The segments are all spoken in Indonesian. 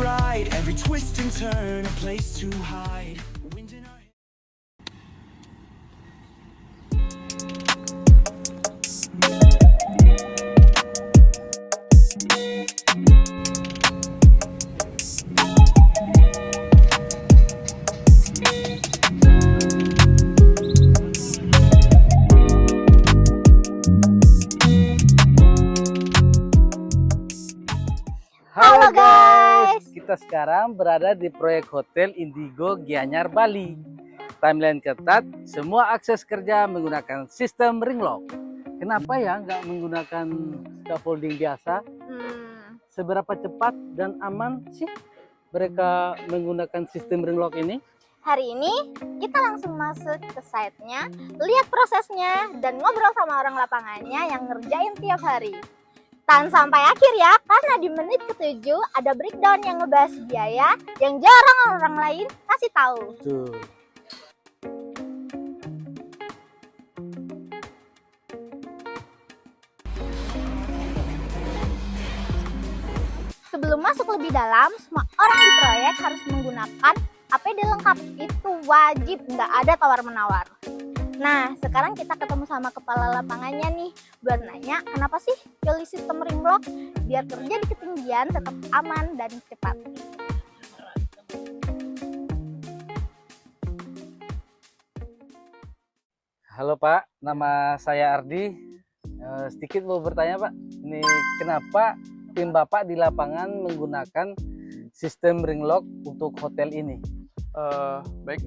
ride, every twist and turn, a place to hide. Wind in our Halo guys, kita sekarang berada di proyek Hotel Indigo Gianyar, Bali. Timeline ketat, semua akses kerja menggunakan sistem ring lock. Kenapa ya nggak menggunakan scaffolding biasa? Seberapa cepat dan aman sih mereka menggunakan sistem ring lock ini? Hari ini kita langsung masuk ke site-nya, lihat prosesnya, dan ngobrol sama orang lapangannya yang ngerjain tiap hari. Tahan sampai akhir ya, karena di menit ke-7 ada breakdown yang ngebahas biaya yang jarang orang lain kasih tahu. Tuh. Sebelum masuk lebih dalam, semua orang di proyek harus menggunakan APD lengkap. Itu wajib, nggak ada tawar-menawar. Nah, sekarang kita ketemu sama kepala lapangannya nih, buat nanya kenapa sih pilih sistem ring lock biar kerja di ketinggian tetap aman dan cepat. Halo Pak, nama saya Ardi. Sedikit mau bertanya Pak, ini kenapa tim Bapak di lapangan menggunakan sistem ring lock untuk hotel ini? Baik,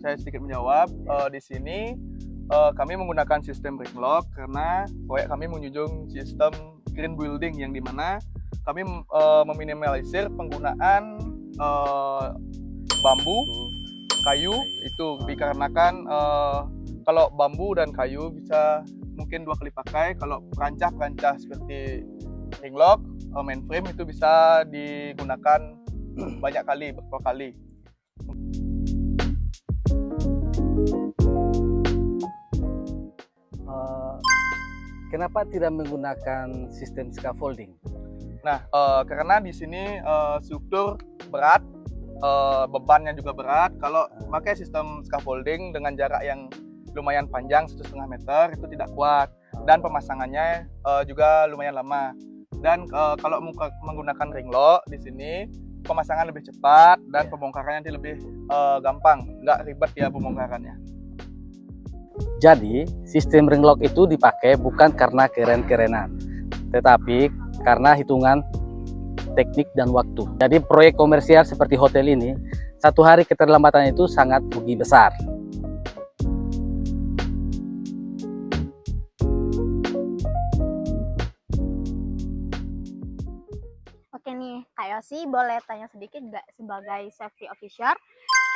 saya sedikit menjawab. Di sini kami menggunakan sistem ring lock karena proyek kami menjunjung sistem green building yang dimana kami meminimalisir penggunaan bambu, kayu itu dikarenakan kalau bambu dan kayu bisa mungkin 2 kali pakai. Kalau perancah seperti ring lock, mainframe itu bisa digunakan banyak kali, beberapa kali. Kenapa tidak menggunakan sistem scaffolding? Nah, karena di sini struktur berat, bebannya juga berat. Kalau pakai sistem scaffolding dengan jarak yang lumayan panjang 1,5 meter itu tidak kuat, dan pemasangannya juga lumayan lama. Dan kalau menggunakan ring lock di sini pemasangan lebih cepat dan pembongkarannya nanti lebih gampang, nggak ribet ya pembongkarannya. Jadi, sistem ring lock itu dipakai bukan karena keren-kerenan, tetapi karena hitungan teknik dan waktu. Jadi, proyek komersial seperti hotel ini, 1 hari keterlambatan itu sangat rugi besar. Oke nih, Kak Yosi boleh tanya sedikit nggak sebagai safety officer,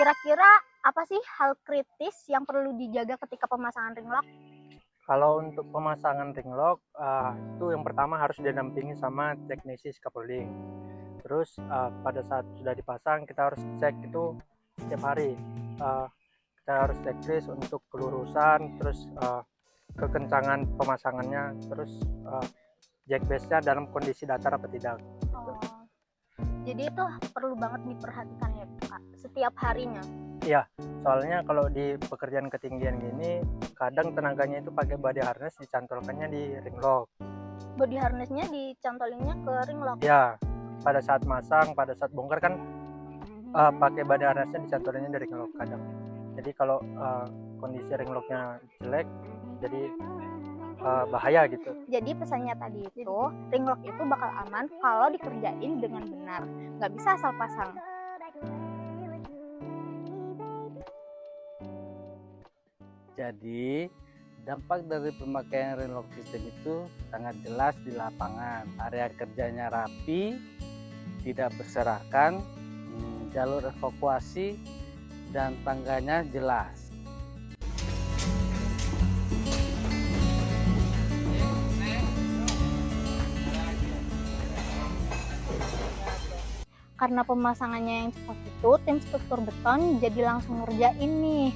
kira-kira apa sih hal kritis yang perlu dijaga ketika pemasangan ring lock? Kalau untuk pemasangan ring lock, itu yang pertama harus didampingi sama teknisi scaffolding. Terus pada saat sudah dipasang kita harus cek itu setiap hari. Kita harus checklist untuk kelurusan, terus kekencangan pemasangannya, terus jack base-nya dalam kondisi datar apa tidak. Jadi itu perlu banget diperhatikan ya Kak, setiap harinya. Iya, soalnya kalau di pekerjaan ketinggian gini, kadang tenaganya itu pakai body harness dicantolkannya di ring lock. Body harnessnya dicantolinnya ke ring lock? Ya, pada saat masang, pada saat bongkar kan pakai body harnessnya dicantolinnya di ring lock kadang. Jadi kalau kondisi ring locknya jelek, jadi bahaya gitu. Jadi pesannya tadi itu, ring lock itu bakal aman kalau dikerjain dengan benar, nggak bisa asal pasang. Jadi, dampak dari pemakaian ring lock system itu sangat jelas di lapangan. Area kerjanya rapi, tidak berserakan, jalur evakuasi, dan tangganya jelas. Karena pemasangannya yang cepat itu, tim struktur beton jadi langsung ngerjain nih.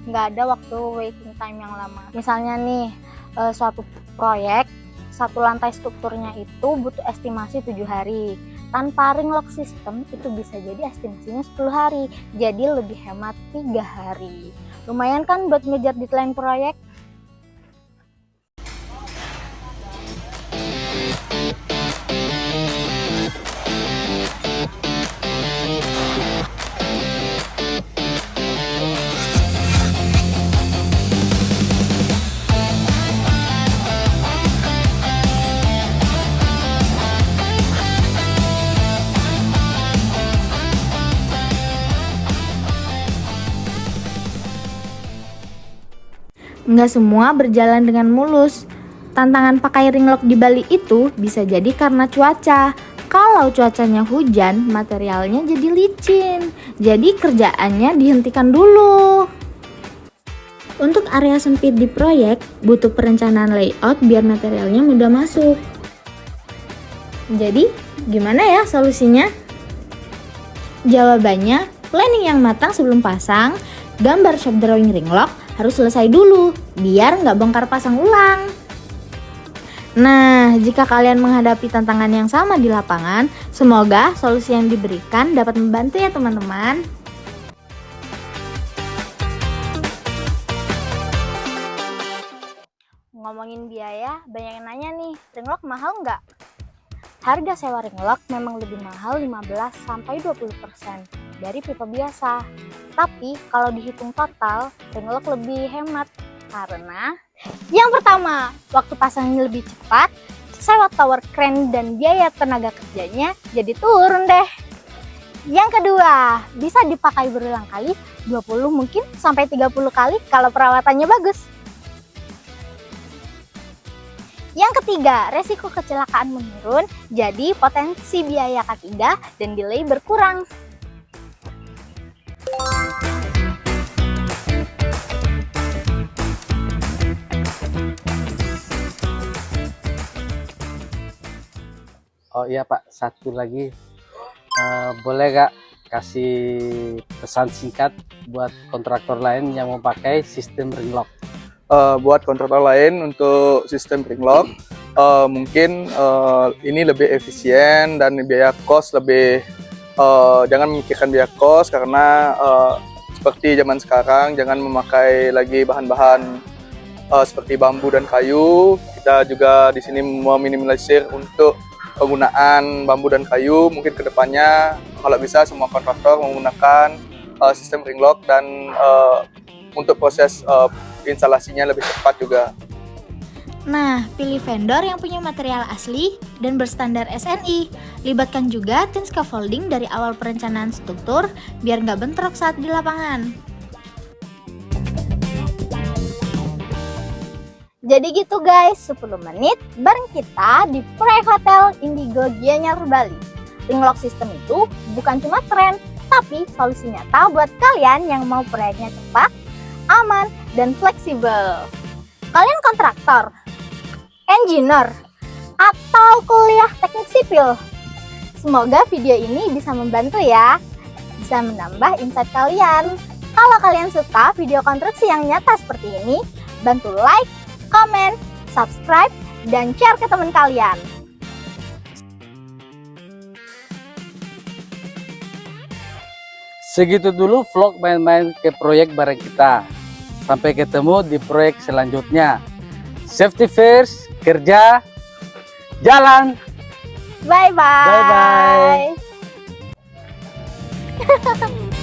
Nggak ada waktu waiting time yang lama. Misalnya nih, suatu proyek, satu lantai strukturnya itu butuh estimasi 7 hari. Tanpa ring lock system itu bisa jadi estimasinya 10 hari, jadi lebih hemat 3 hari. Lumayan kan buat ngejar deadline proyek? Nggak semua berjalan dengan mulus. Tantangan pakai ring lock di Bali itu bisa jadi karena cuaca. Kalau cuacanya hujan, materialnya jadi licin. Jadi kerjaannya dihentikan dulu. Untuk area sempit di proyek, butuh perencanaan layout biar materialnya mudah masuk. Jadi, gimana ya solusinya? Jawabannya, planning yang matang sebelum pasang, gambar shop drawing ring lock harus selesai dulu, biar nggak bongkar pasang ulang. Nah, jika kalian menghadapi tantangan yang sama di lapangan, semoga solusi yang diberikan dapat membantu ya teman-teman. Ngomongin biaya, banyak yang nanya nih, ring lock mahal nggak? Harga sewa ring lock memang lebih mahal 15-20% dari pipa biasa. Tapi kalau dihitung total, ring lock lebih hemat karena yang pertama, waktu pasangnya lebih cepat, sewa tower crane dan biaya tenaga kerjanya jadi turun deh. Yang kedua, bisa dipakai berulang kali, 20 mungkin sampai 30 kali kalau perawatannya bagus. Yang ketiga, resiko kecelakaan menurun, jadi potensi biaya K3 dan delay berkurang. Oh iya Pak, satu lagi, boleh Kak kasih pesan singkat buat kontraktor lain yang mau pakai sistem ring lock? Buat kontraktor lain untuk sistem ring lock, mungkin ini lebih efisien dan biaya kos lebih, jangan memikirkan biaya kos karena seperti zaman sekarang jangan memakai lagi bahan-bahan seperti bambu dan kayu. Kita juga di sini meminimalisir untuk penggunaan bambu dan kayu. Mungkin kedepannya kalau bisa semua kontraktor menggunakan sistem ring lock dan untuk proses instalasinya lebih cepat juga. Nah, pilih vendor yang punya material asli dan berstandar SNI. Libatkan juga tim scaffolding dari awal perencanaan struktur biar nggak bentrok saat di lapangan. Jadi gitu guys, 10 menit bareng kita di proyek Hotel Indigo Gianyar Bali. Ring lock system itu bukan cuma tren, tapi solusi nyata buat kalian yang mau proyeknya cepat, aman, dan fleksibel. Kalian kontraktor, engineer, atau kuliah teknik sipil? Semoga video ini bisa membantu ya, bisa menambah insight kalian. Kalau kalian suka video konstruksi yang nyata seperti ini, bantu like, komen, subscribe, dan share ke teman kalian. Segitu dulu vlog main-main ke proyek bareng kita. Sampai ketemu di proyek selanjutnya. Safety first, kerja, jalan. Bye-bye. Bye-bye.